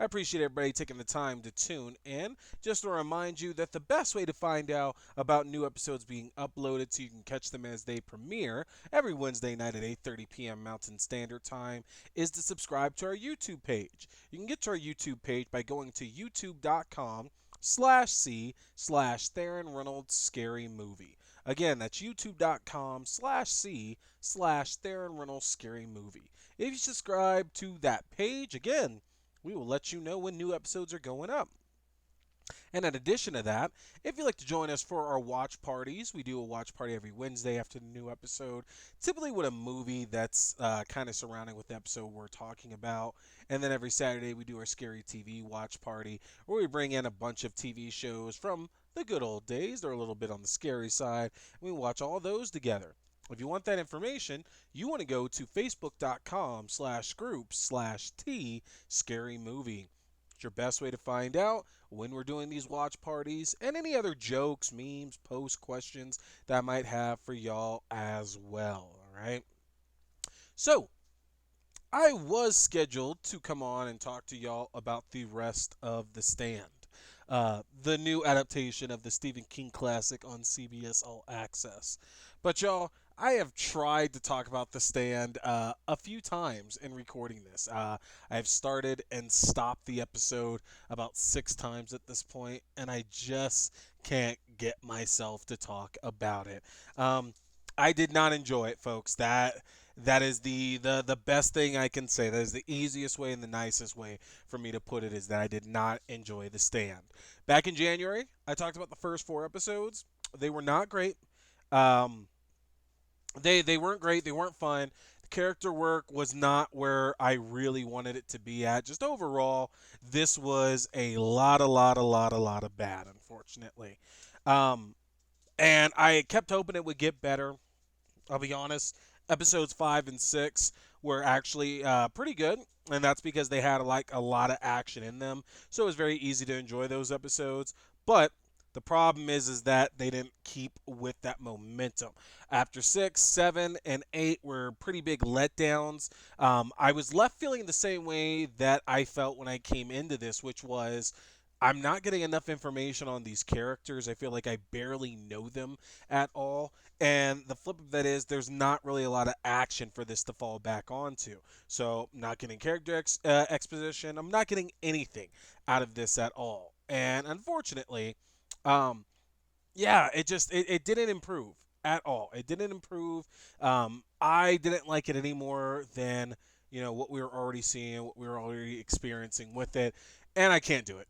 I appreciate everybody taking the time to tune in. Just to remind you that the best way to find out about new episodes being uploaded so you can catch them as they premiere every Wednesday night at 8:30 p.m. Mountain Standard Time is to subscribe to our YouTube page. You can get to our YouTube page by going to youtube.com/C/Theron Reynolds Scary Movie. Again, that's youtube.com/C/Theron Reynolds Scary Movie. If you subscribe to that page, again, we will let you know when new episodes are going up. And in addition to that, if you'd like to join us for our watch parties, we do a watch party every Wednesday after the new episode, typically with a movie that's kind of surrounding with the episode we're talking about. And then every Saturday, we do our Scary TV watch party, where we bring in a bunch of TV shows from the good old days. They're a little bit on the scary side. And we watch all those together. If you want that information, you want to go to facebook.com/group/T Scary Movie. It's your best way to find out when we're doing these watch parties and any other jokes, memes, posts, questions that I might have for y'all as well. All right. So, I was scheduled to come on and talk to y'all about the rest of The Stand, the new adaptation of the Stephen King classic on CBS All Access. But y'all, I have tried to talk about The Stand a few times in recording this. I've started and stopped the episode about 6 times at this point, and I just can't get myself to talk about it. I did not enjoy it, folks. That is the best thing I can say. That is the easiest way and the nicest way for me to put it, is that I did not enjoy The Stand. Back in January, I talked about the first 4 episodes. They were not great. Um, they weren't great. They weren't fun. The character work was not where I really wanted it to be at. Just overall, this was a lot of bad, unfortunately. Um, and I kept hoping it would get better. I'll be honest. Episodes 5 and 6 were actually pretty good, and that's because they had like a lot of action in them. So it was very easy to enjoy those episodes. But the problem is that they didn't keep with that momentum. After 6, 7, and 8 were pretty big letdowns. I was left feeling the same way that I felt when I came into this, which was I'm not getting enough information on these characters. I feel like I barely know them at all. And the flip of that is there's not really a lot of action for this to fall back onto. So, I'm not getting character exposition. I'm not getting anything out of this at all. And unfortunately, um, yeah, it didn't improve at all. It didn't improve. I didn't like it any more than what we were already seeing, what we were already experiencing with it, and I can't do it.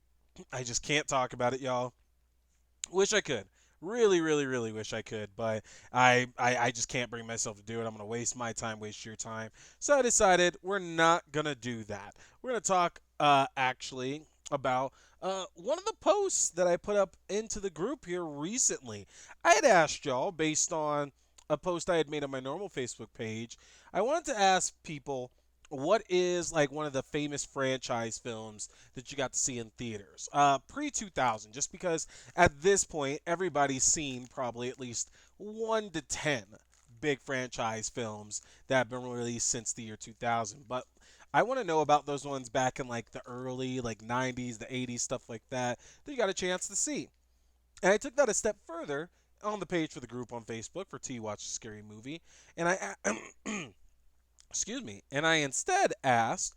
I just can't talk about it, y'all. Wish I could. Really, really, really wish I could, but I just can't bring myself to do it. I'm going to waste my time, waste your time. So I decided we're not going to do that. We're going to talk, actually, about one of the posts that I put up into the group here recently. I had asked y'all, based on a post I had made on my normal Facebook page, I wanted to ask people what is like one of the famous franchise films that you got to see in theaters pre 2000, just because at this point everybody's seen probably at least 1 to 10 big franchise films that have been released since the year 2000. But I want to know about those ones back in like the early like 90s, the 80s, stuff like that you got a chance to see. And I took that a step further on the page for the group on Facebook for T Watch a Scary Movie, and I excuse me, and I instead asked,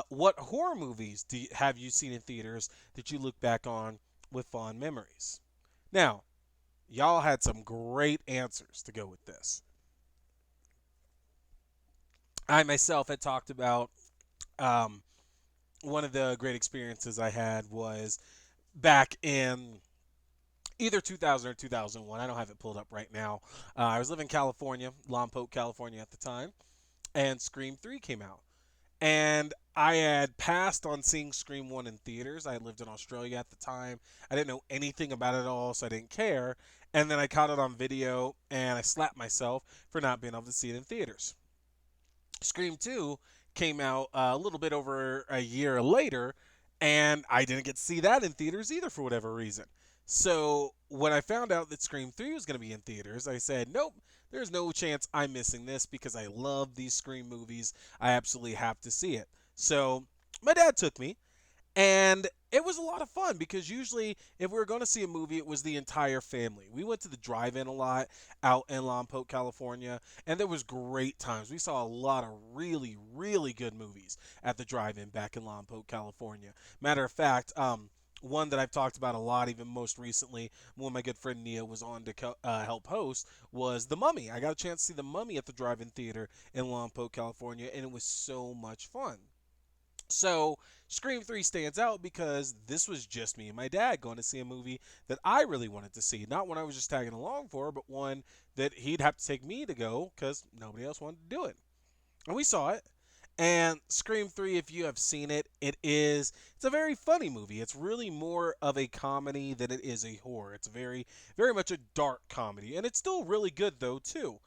what horror movies have you seen in theaters that you look back on with fond memories? Now, y'all had some great answers to go with this. I myself had talked about um, one of the great experiences I had was back in either 2000 or 2001. I don't have it pulled up right now. I was living in California, Lompoc, California at the time, and Scream 3 came out. And I had passed on seeing Scream 1 in theaters. I lived in Australia at the time. I didn't know anything about it at all, so I didn't care. And then I caught it on video, and I slapped myself for not being able to see it in theaters. Scream 2 came out a little bit over a year later, and I didn't get to see that in theaters either for whatever reason. So when I found out that Scream 3 was going to be in theaters, I said, nope, there's no chance I'm missing this because I love these Scream movies. I absolutely have to see it. So my dad took me, And it was a lot of fun because usually if we were going to see a movie, it was the entire family. We went to the drive-in a lot out in Lompoc, California, and there was great times. We saw a lot of really, really good movies at the drive-in back in Lompoc, California. Matter of fact, one that I've talked about a lot, even most recently, when my good friend Nia was on to help host, was The Mummy. I got a chance to see The Mummy at the drive-in theater in Lompoc, California, and it was so much fun. So Scream 3 stands out because this was just me and my dad going to see a movie that I really wanted to see. Not one I was just tagging along for, but one that he'd have to take me to go because nobody else wanted to do it. And we saw it. And Scream 3, if you have seen it, it's a very funny movie. It's really more of a comedy than it is a horror. It's very much a dark comedy. And it's still really good though too.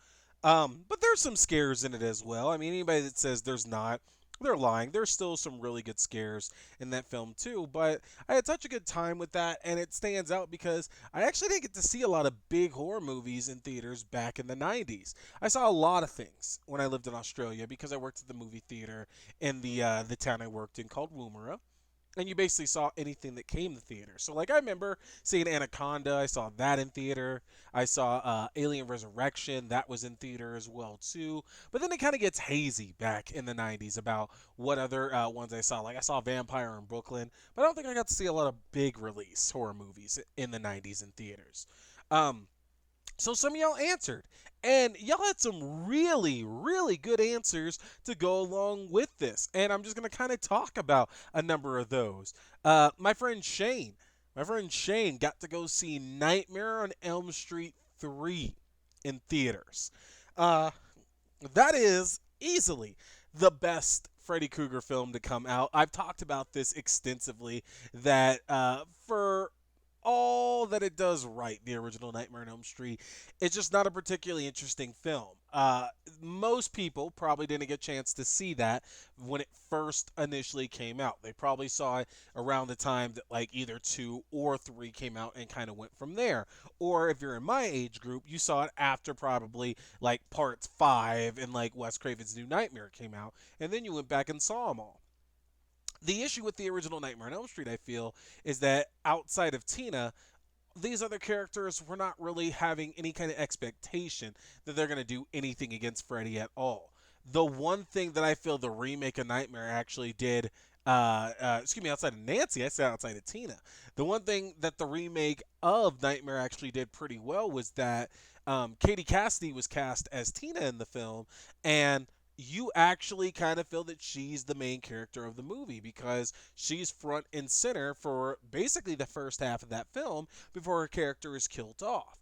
But there's some scares in it as well. I mean, anybody that says there's not, they're lying. There's still some really good scares in that film too. But I had such a good time with that, and it stands out because I actually didn't get to see a lot of big horror movies in theaters back in the 90s. I saw a lot of things when I lived in Australia because I worked at the movie theater in the town I worked in called Woomera, and you basically saw anything that came to theater. So like I remember seeing Anaconda, I saw that in theater. I saw Alien Resurrection, that was in theater as well too. But then it kind of gets hazy back in the 90s about what other ones I saw. Like I saw Vampire in Brooklyn, but I don't think I got to see a lot of big release horror movies in the 90s in theaters. Um, so some of y'all answered. And y'all had some really, really good answers to go along with this. And I'm just going to kind of talk about a number of those. My friend Shane. My friend Shane got to go see Nightmare on Elm Street 3 in theaters. Uh, that is easily the best Freddy Krueger film to come out. I've talked about this extensively that for all that it does right, the original Nightmare on Elm Street, it's just not a particularly interesting film. Most people probably didn't get a chance to see that when it first initially came out. They probably saw it around the time that like either 2 or 3 came out and kind of went from there. Or if you're in my age group, you saw it after probably like parts 5 and like Wes Craven's New Nightmare came out, and then you went back and saw them all. The issue with the original Nightmare on Elm Street, I feel, is that outside of Tina, these other characters were not really having any kind of expectation that they're going to do anything against Freddy at all. The one thing that I feel the remake of Nightmare actually did, excuse me, outside of Nancy, I said outside of Tina. The one thing that the remake of Nightmare actually did pretty well was that Katie Cassidy was cast as Tina in the film, and you actually kind of feel that she's the main character of the movie because she's front and center for basically the first half of that film before her character is killed off.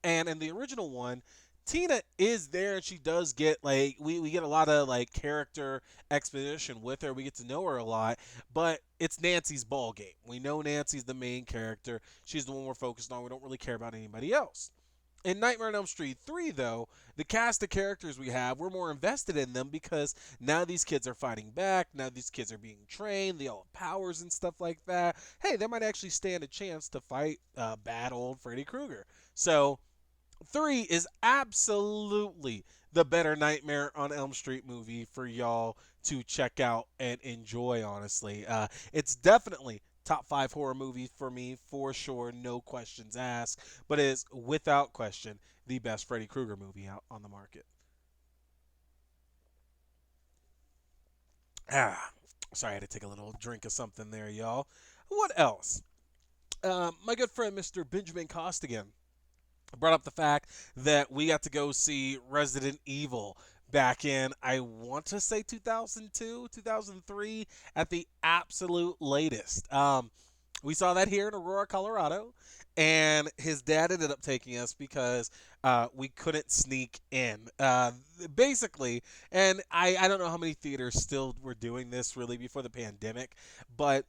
And in the original one, Tina is there and she does get like we get a lot of like character exposition with her. We get to know her a lot, but it's Nancy's ball game. We know Nancy's the main character. She's the one we're focused on. We don't really care about anybody else. In Nightmare on Elm Street 3, though, the cast of characters we have, we're more invested in them because now these kids are fighting back. Now these kids are being trained. They all have powers and stuff like that. Hey, they might actually stand a chance to fight bad old Freddy Krueger. So 3 is absolutely the better Nightmare on Elm Street movie for y'all to check out and enjoy, honestly. It's definitely top 5 horror movie for me, for sure, no questions asked, but it is without question the best Freddy Krueger movie out on the market. Ah, sorry, I had to take a little drink of something there, y'all. What else? My good friend Mr. Benjamin Costigan brought up the fact that we got to go see Resident Evil back in, I want to say 2002, 2003 at the absolute latest. We saw that here in Aurora, Colorado, and his dad ended up taking us because we couldn't sneak in. Basically, and I don't know how many theaters still were doing this really before the pandemic, but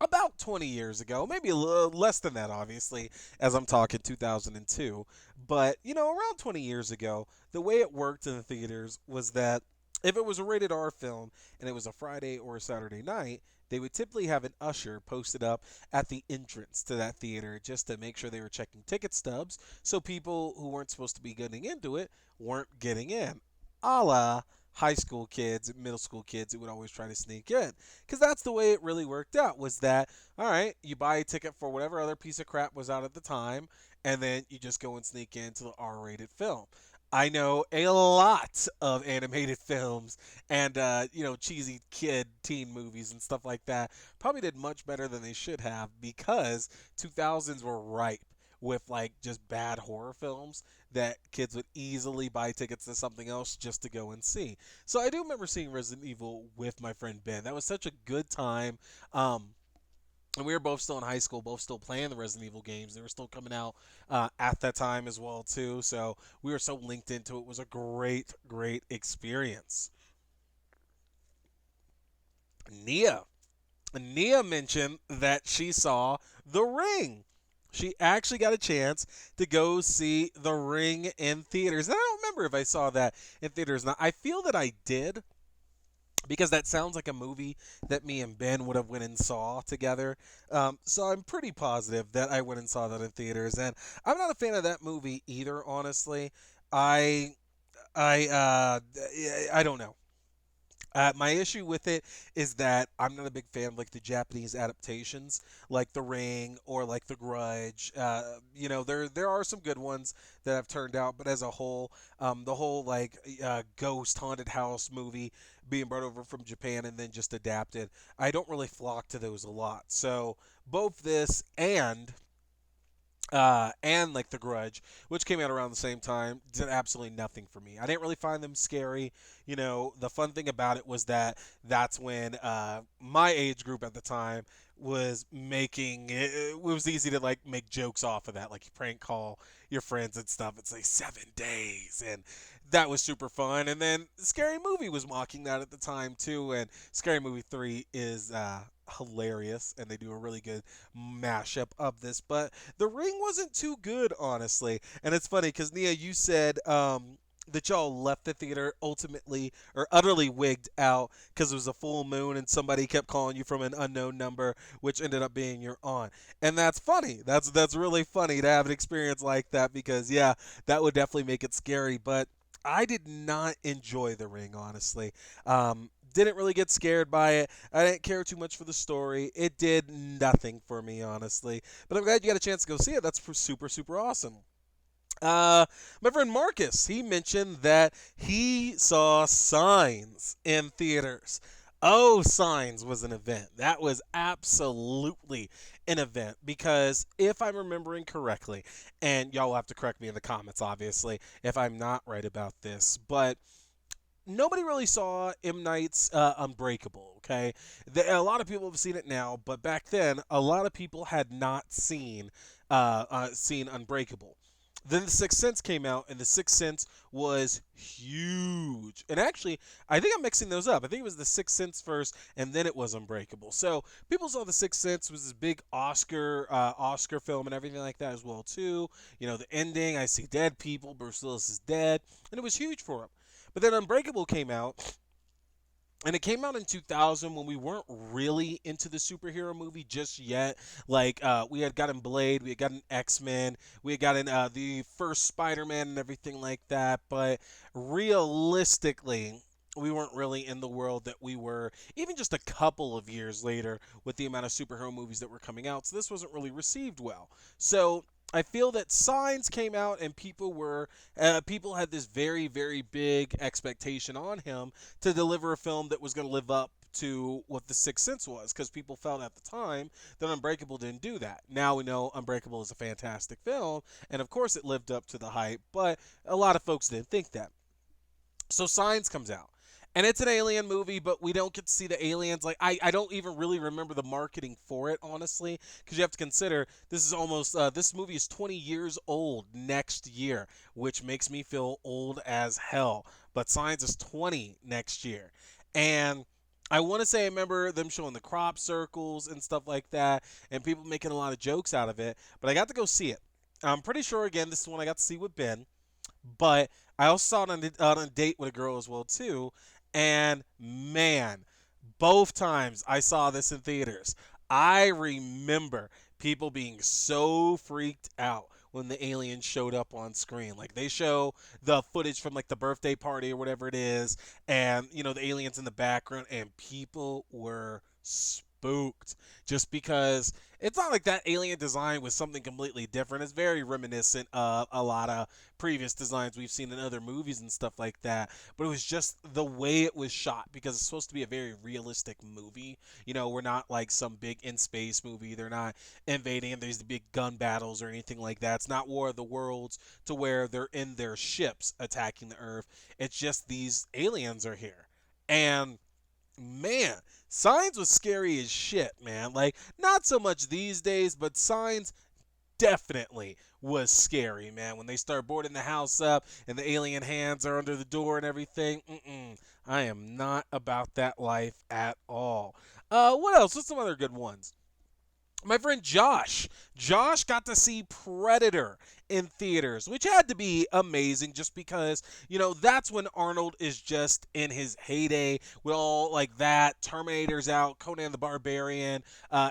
about 20 years ago, maybe a little less than that, obviously, as I'm talking 2002. But, around 20 years ago, the way it worked in the theaters was that if it was a rated R film and it was a Friday or a Saturday night, they would typically have an usher posted up at the entrance to that theater just to make sure they were checking ticket stubs so people who weren't supposed to be getting into it weren't getting in. A la high school kids, middle school kids, who would always try to sneak in, because that's the way it really worked out. Was that all right? You buy a ticket for whatever other piece of crap was out at the time, and then you just go and sneak into the R-rated film. I know a lot of animated films and cheesy kid teen movies and stuff like that. Probably did much better than they should have because 2000s were ripe with like just bad horror films that kids would easily buy tickets to something else just to go and see. So I do remember seeing Resident Evil with my friend Ben. That was such a good time. Um, and we were both still in high school, both still playing the Resident Evil games. They were still coming out at that time as well too. So we were so linked into it. It was a great, great experience. Nia. Nia mentioned that she saw The Ring. She actually got a chance to go see The Ring in theaters. And I don't remember if I saw that in theaters. Now, I feel that I did because that sounds like a movie that me and Ben would have went and saw together. So I'm pretty positive that I went and saw that in theaters. And I'm not a fan of that movie either, honestly. I I don't know. My issue with it is that I'm not a big fan of like the Japanese adaptations, like The Ring or like The Grudge. There are some good ones that have turned out, but as a whole, the whole like ghost haunted house movie being brought over from Japan and then just adapted, I don't really flock to those a lot. So both this and like The Grudge, which came out around the same time, did absolutely nothing for me. I didn't really find them scary. The fun thing about it was that that's when my age group at the time was making it was easy to like make jokes off of that, like you prank call your friends and stuff. It's like 7 days, and that was super fun. And then Scary Movie was mocking that at the time too, and Scary Movie 3 is hilarious, and they do a really good mashup of this. But The Ring wasn't too good, honestly. And it's funny because Nia, you said that y'all left the theater ultimately or utterly wigged out because it was a full moon and somebody kept calling you from an unknown number, which ended up being your aunt. And that's funny. That's really funny to have an experience like that because yeah, that would definitely make it scary. But I did not enjoy The Ring, honestly. Didn't really get scared by it. I didn't care too much for the story. It did nothing for me, honestly. But I'm glad you got a chance to go see it. That's super, super awesome. My friend Marcus, he mentioned that he saw Signs in theaters. Oh, Signs was an event. That was absolutely an event because if I'm remembering correctly, and y'all will have to correct me in the comments, obviously, if I'm not right about this, but nobody really saw M. Night's Unbreakable. Okay, a lot of people have seen it now, but back then, a lot of people had not seen Unbreakable. Then The Sixth Sense came out, and The Sixth Sense was huge. And actually, I think I'm mixing those up. I think it was The Sixth Sense first, and then it was Unbreakable. So people saw The Sixth Sense was this big Oscar film and everything like that as well too. The ending, I see dead people. Bruce Willis is dead, and it was huge for him. But then Unbreakable came out, and it came out in 2000 when we weren't really into the superhero movie just yet. Like, we had gotten Blade, we had gotten X-Men, we had gotten the first Spider-Man and everything like that. But realistically, we weren't really in the world that we were even just a couple of years later with the amount of superhero movies that were coming out. So this wasn't really received well. So I feel that Signs came out and people had this very, very big expectation on him to deliver a film that was going to live up to what The Sixth Sense was, because people felt at the time that Unbreakable didn't do that. Now we know Unbreakable is a fantastic film, and of course it lived up to the hype, but a lot of folks didn't think that. So Signs comes out. And it's an alien movie, but we don't get to see the aliens. Like I don't even really remember the marketing for it, honestly, because you have to consider this movie is 20 years old next year, which makes me feel old as hell. But Signs is 20 next year, and I want to say I remember them showing the crop circles and stuff like that, and people making a lot of jokes out of it. But I got to go see it. I'm pretty sure again this is one I got to see with Ben, but I also saw it on a date with a girl as well too. And man, both times I saw this in theaters, I remember people being so freaked out when the aliens showed up on screen. Like they show the footage from like the birthday party or whatever it is, and the aliens in the background, and people were spooked just because it's not like that alien design was something completely different. It's very reminiscent of a lot of previous designs we've seen in other movies and stuff like that. But it was just the way it was shot because it's supposed to be a very realistic movie. We're not like some big in space movie. They're not invading and there's the big gun battles or anything like that. It's not War of the Worlds to where they're in their ships attacking the Earth. It's just these aliens are here. And man, Signs was scary as shit, man. Like, not so much these days, but Signs definitely was scary, man. When they start boarding the house up and the alien hands are under the door and everything, I am not about that life at all. What else? What's some other good ones? My friend Josh. Josh got to see Predator in theaters, which had to be amazing just because, that's when Arnold is just in his heyday with all like that. Terminator's out, Conan the Barbarian.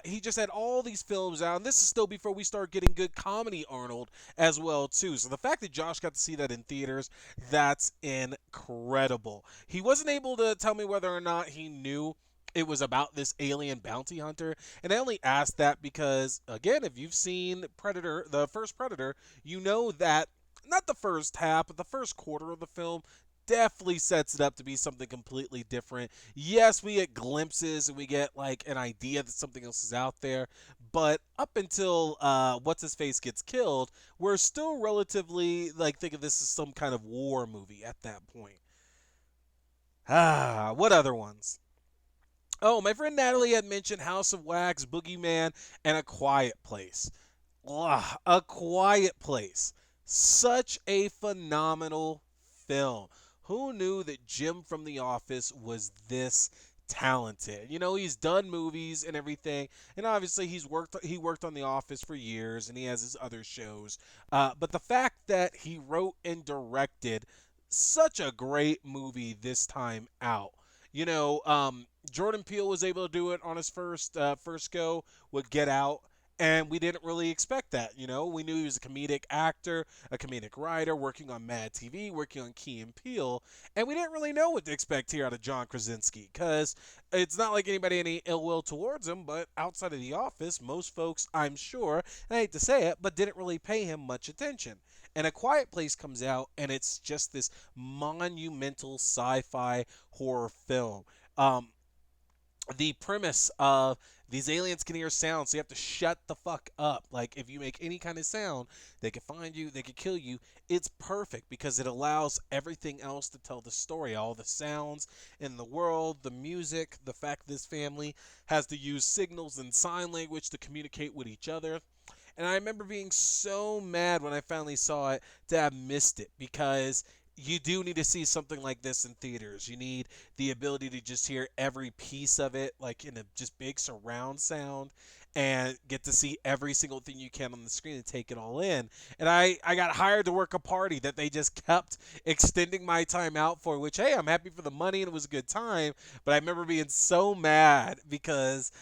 He just had all these films out, and this is still before we start getting good comedy Arnold as well, too. So the fact that Josh got to see that in theaters, that's incredible. He wasn't able to tell me whether or not he knew it was about this alien bounty hunter. And I only asked that because, again, if you've seen Predator, the first Predator, you know that not the first half, but the first quarter of the film definitely sets it up to be something completely different. Yes, we get glimpses and we get like an idea that something else is out there, but up until what's his face gets killed, we're still relatively like think of this as some kind of war movie at that point. What other ones? Oh, my friend Natalie had mentioned House of Wax, Boogeyman, and A Quiet Place. Ugh, A Quiet Place. Such a phenomenal film. Who knew that Jim from The Office was this talented? He's done movies and everything, and obviously he worked on The Office for years, and he has his other shows. But the fact that he wrote and directed such a great movie this time out. Jordan Peele was able to do it on his first go with Get Out, and we didn't really expect that. We knew he was a comedic actor, a comedic writer, working on Mad TV, working on Key and Peele, and we didn't really know what to expect here out of John Krasinski because it's not like anybody any ill will towards him, but outside of The Office, most folks, I'm sure, and I hate to say it, but didn't really pay him much attention. And A Quiet Place comes out, and it's just this monumental sci-fi horror film. Um, the premise of these aliens can hear sound, so you have to shut the fuck up. Like, if you make any kind of sound, they can find you, they can kill you. It's perfect because it allows everything else to tell the story. All the sounds in the world, the music, the fact this family has to use signals and sign language to communicate with each other. And I remember being so mad when I finally saw it to have missed it because you do need to see something like this in theaters. You need the ability to just hear every piece of it, like in a just big surround sound, and get to see every single thing you can on the screen and take it all in. And I got hired to work a party that they just kept extending my time out for, which, hey, I'm happy for the money and it was a good time. But I remember being so mad because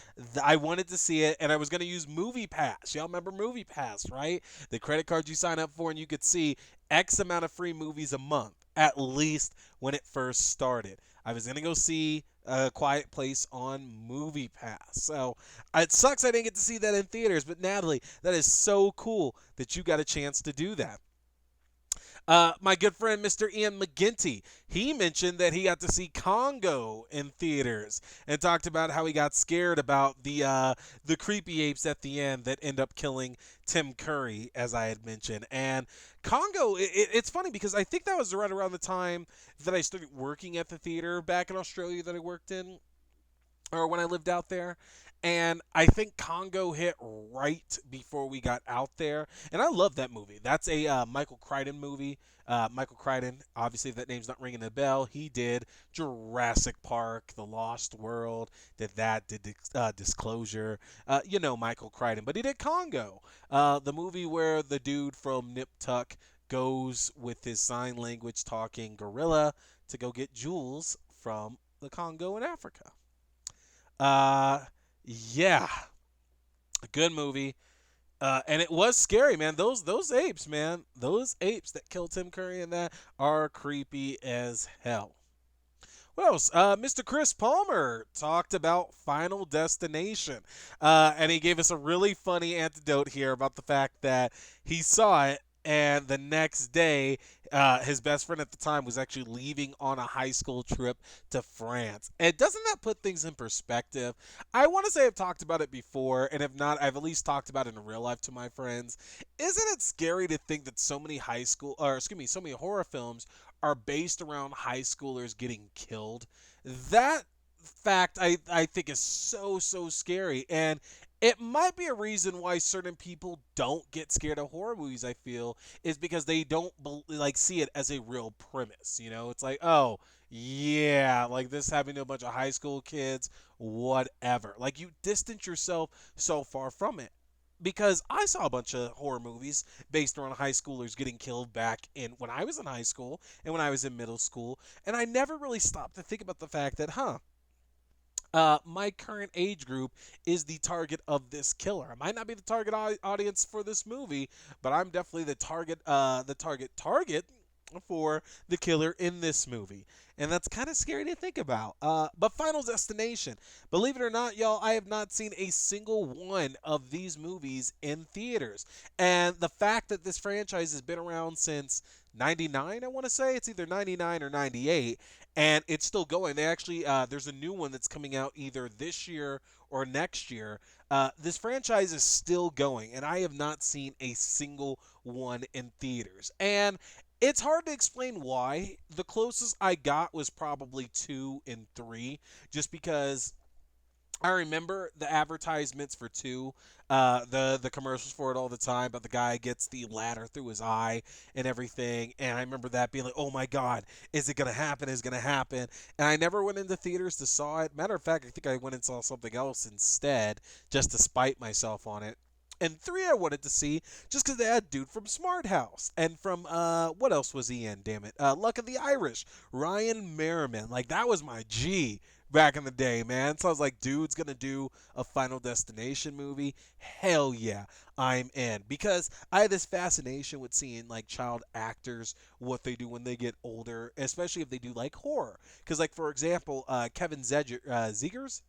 I wanted to see it and I was going to use Movie Pass. Y'all remember Movie Pass, right? The credit card you sign up for and you could see X amount of free movies a month, at least when it first started. I was going to go see A Quiet Place on Movie Pass. So it sucks I didn't get to see that in theaters, but Natalie, that is so cool that you got a chance to do that. My good friend Mr. Ian McGinty, he mentioned that he got to see Congo in theaters and talked about how he got scared about the creepy apes at the end that end up killing Tim Curry, as I had mentioned. And Congo, it's funny because I think that was right around the time that I started working at the theater back in Australia that I worked in, or when I lived out there. And I think Congo hit right before we got out there. And I love that movie. That's a Michael Crichton movie. Michael Crichton, obviously, if that name's not ringing a bell. He did Jurassic Park, The Lost World, did Disclosure. Michael Crichton. But he did Congo, the movie where the dude from Nip Tuck goes with his sign language talking gorilla to go get jewels from the Congo in Africa. Uh, yeah, good movie. And it was scary, man. Those apes, man. Those apes that killed Tim Curry and that are creepy as hell. What else? Mr. Chris Palmer talked about Final Destination. And he gave us a really funny anecdote here about the fact that he saw it, and the next day, his best friend at the time was actually leaving on a high school trip to France. And doesn't that put things in perspective? I want to say I've talked about it before, and if not, I've at least talked about it in real life to my friends. Isn't it scary to think that so many high school, or excuse me, so many horror films are based around high schoolers getting killed? That fact I think is so scary, and it might be a reason why certain people don't get scared of horror movies. I feel is because they don't like see it as a real premise. You know, it's like, oh yeah, like this happening to a bunch of high school kids, whatever. Like you distance yourself so far from it. Because I saw a bunch of horror movies based around high schoolers getting killed back in when I was in high school and when I was in middle school, and I never really stopped to think about the fact that, my current age group is the target of this killer. I might not be the target audience for this movie, but I'm definitely the target for the killer in this movie. And that's kind of scary to think about. But Final Destination, believe it or not, y'all, I have not seen a single one of these movies in theaters. And the fact that this franchise has been around since 99, I want to say it's either 99 or 98, and it's still going. They actually there's a new one that's coming out either this year or next year. This franchise is still going, and I have not seen a single one in theaters. And it's hard to explain why. The closest I got was probably two and three, just because I remember the advertisements for two, the commercials for it all the time. But the guy gets the ladder through his eye and everything, and I remember that being like, "Oh my God, is it gonna happen? Is it gonna happen?" And I never went into theaters to saw it. Matter of fact, I think I went and saw something else instead, just to spite myself on it. And three I wanted to see just because they had dude from Smart House and from what else was he in? Damn it, Luck of the Irish, Ryan Merriman. Like that was my G back in the day, man. So I was like, dude's gonna do a Final Destination movie. Hell yeah, I'm in. Because I had this fascination with seeing like child actors, what they do when they get older, especially if they do like horror. Because like for example, Kevin Zegers.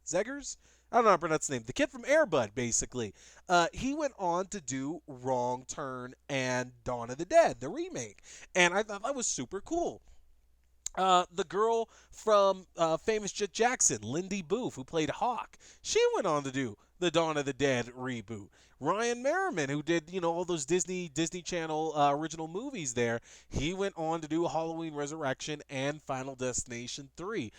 I don't know how to pronounce his name. The kid from Airbud, basically. He went on to do Wrong Turn and Dawn of the Dead, the remake. And I thought that was super cool. The girl from famous Jet Jackson, Lindy Booth, who played Hawk, she went on to do the Dawn of the Dead reboot. Ryan Merriman, who did all those Disney Channel original movies, there, he went on to do Halloween Resurrection and Final Destination 3.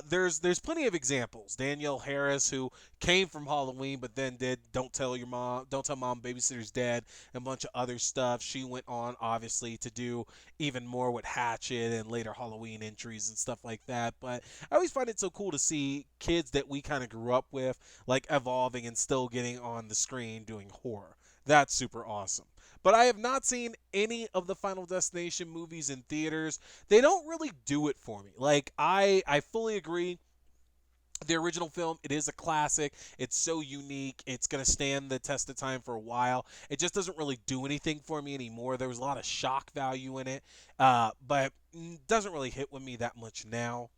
There's plenty of examples. Danielle Harris, who came from Halloween, but then did Don't Tell Mom Babysitter's Dead, and a bunch of other stuff. She went on obviously to do even more with Hatchet and later Halloween entries and stuff like that. But I always find it so cool to see kids that we kind of grew up with, like evolving and still getting on the screen doing horror. That's super awesome. But I have not seen any of the Final Destination movies in theaters. They don't really do it for me. Like I fully agree, the original film, it is a classic. It's so unique. It's going to stand the test of time for a while. It just doesn't really do anything for me anymore. There was a lot of shock value in it, but doesn't really hit with me that much now.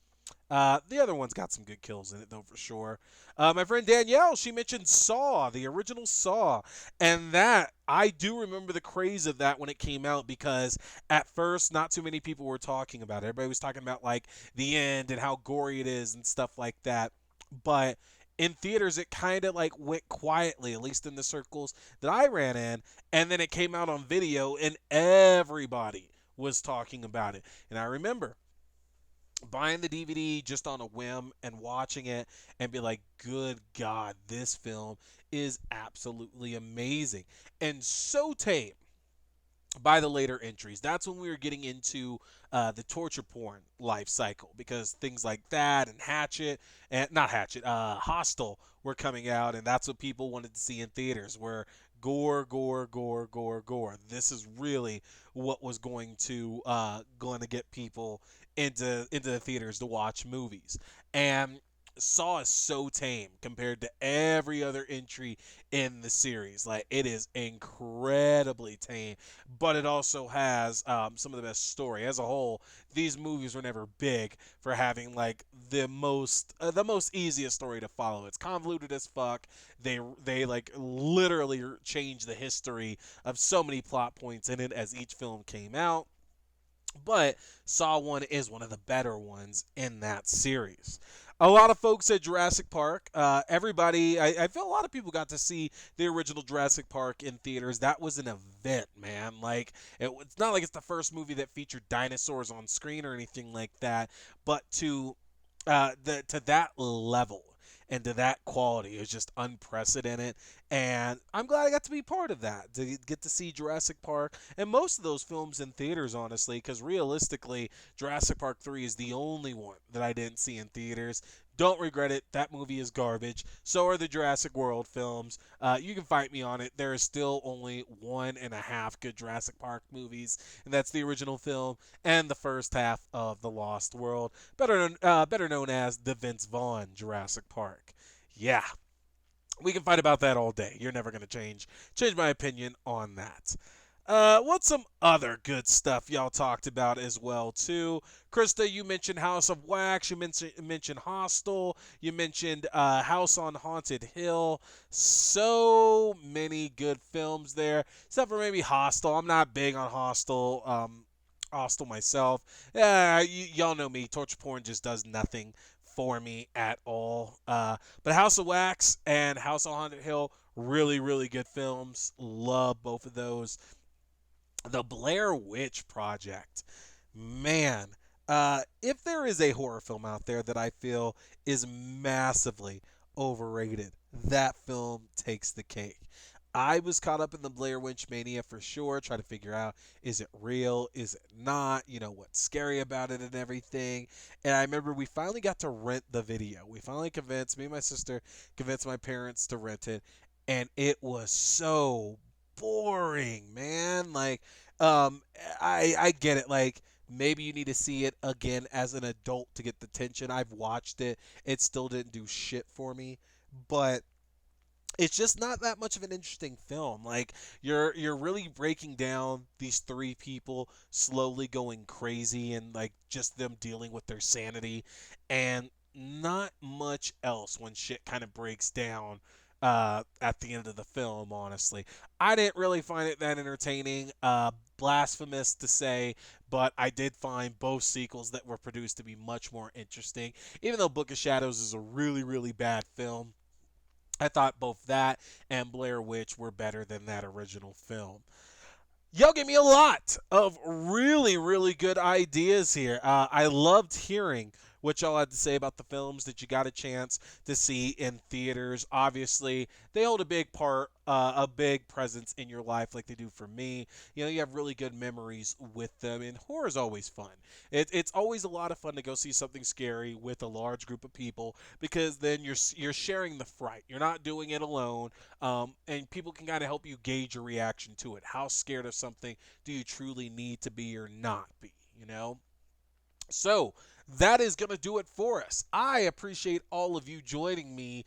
The other one's got some good kills in it, though, for sure. My friend Danielle, she mentioned Saw, the original Saw. And that, I do remember the craze of that when it came out, because at first, not too many people were talking about it. Everybody was talking about, like, the end and how gory it is and stuff like that. But in theaters, it kind of, like, went quietly, at least in the circles that I ran in. And then it came out on video, and everybody was talking about it. And I remember buying the DVD just on a whim and watching it and be like, good God, this film is absolutely amazing. And so tame by the later entries. That's when we were getting into the torture porn life cycle, because things like that and Hatchet, and not Hatchet, Hostel were coming out, and that's what people wanted to see in theaters, were gore, gore, gore, gore, gore. This is really what was going to get people into the theaters to watch movies. And Saw is so tame compared to every other entry in the series. Like, it is incredibly tame, but it also has some of the best story. As a whole, these movies were never big for having like the most easiest story to follow. It's convoluted as fuck. They like literally changed the history of so many plot points in it as each film came out, but Saw 1 is one of the better ones in that series. A lot of folks at Jurassic Park. I feel a lot of people got to see the original Jurassic Park in theaters. That was an event, man. Like, it's not like it's the first movie that featured dinosaurs on screen or anything like that, but to that level and to that quality is just unprecedented. And I'm glad I got to be part of that, to get to see Jurassic Park and most of those films in theaters, honestly, because realistically, Jurassic Park 3 is the only one that I didn't see in theaters. Don't regret it. That movie is garbage. So are the Jurassic World films. You can fight me on it. There is still only one and a half good Jurassic Park movies, and that's the original film and the first half of The Lost World, better known as the Vince Vaughn Jurassic Park. Yeah, we can fight about that all day. You're never gonna change my opinion on that. What's some other good stuff y'all talked about as well too? Krista, you mentioned House of Wax. You mentioned Hostel. You mentioned House on Haunted Hill. So many good films there, except for maybe Hostel. I'm not big on Hostel. Hostel myself. Y'all know me. Torture porn just does nothing for me at all. But House of Wax and House on Haunted Hill, really, really good films. Love both of those. The Blair Witch Project. Man, if there is a horror film out there that I feel is massively overrated, that film takes the cake. I was caught up in the Blair Witch mania for sure, trying to figure out, is it real? Is it not? You know, what's scary about it and everything. And I remember we finally got to rent the video. We finally convinced, me and my sister convinced my parents to rent it. And it was so boring, man. Like, um, I get it. Like, maybe you need to see it again as an adult to get the tension. I've watched it. It still didn't do shit for me. But it's just not that much of an interesting film. Like, you're really breaking down these three people slowly going crazy and like just them dealing with their sanity, and not much else when shit kind of breaks down at the end of the film. Honestly, I didn't really find it that entertaining. Blasphemous to say, but I did find both sequels that were produced to be much more interesting. Even though Book of Shadows is a really, really bad film, I thought both that and Blair Witch were better than that original film. Y'all gave me a lot of really, really good ideas here. I loved hearing what y'all had to say about the films that you got a chance to see in theaters. Obviously, they hold a big part, a big presence in your life, like they do for me. You know, you have really good memories with them, and horror is always fun. It's always a lot of fun to go see something scary with a large group of people, because then you're sharing the fright. You're not doing it alone, and people can kind of help you gauge your reaction to it. How scared of something do you truly need to be or not be? You know. So that is going to do it for us. I appreciate all of you joining me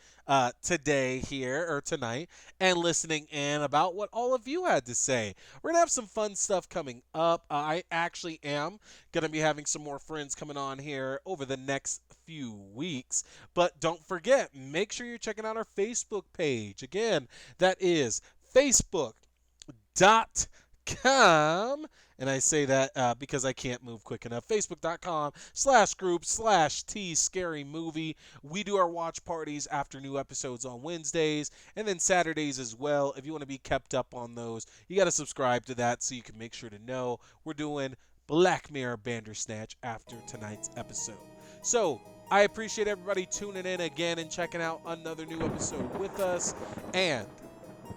today here or tonight and listening in about what all of you had to say. We're going to have some fun stuff coming up. I actually am going to be having some more friends coming on here over the next few weeks. But don't forget, make sure you're checking out our Facebook page. Again, that is Facebook.com, and I say that because I can't move quick enough. Facebook.com/group/T Scary Movie. We do our watch parties after new episodes on Wednesdays and then Saturdays as well. If you want to be kept up on those, you got to subscribe to that so you can make sure to know we're doing Black Mirror Bandersnatch after tonight's episode. So I appreciate everybody tuning in again and checking out another new episode with us. And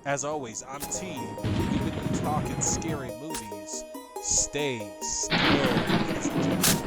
as always, I'm T. We've been talking scary movies. Stay still, ladies and gentlemen.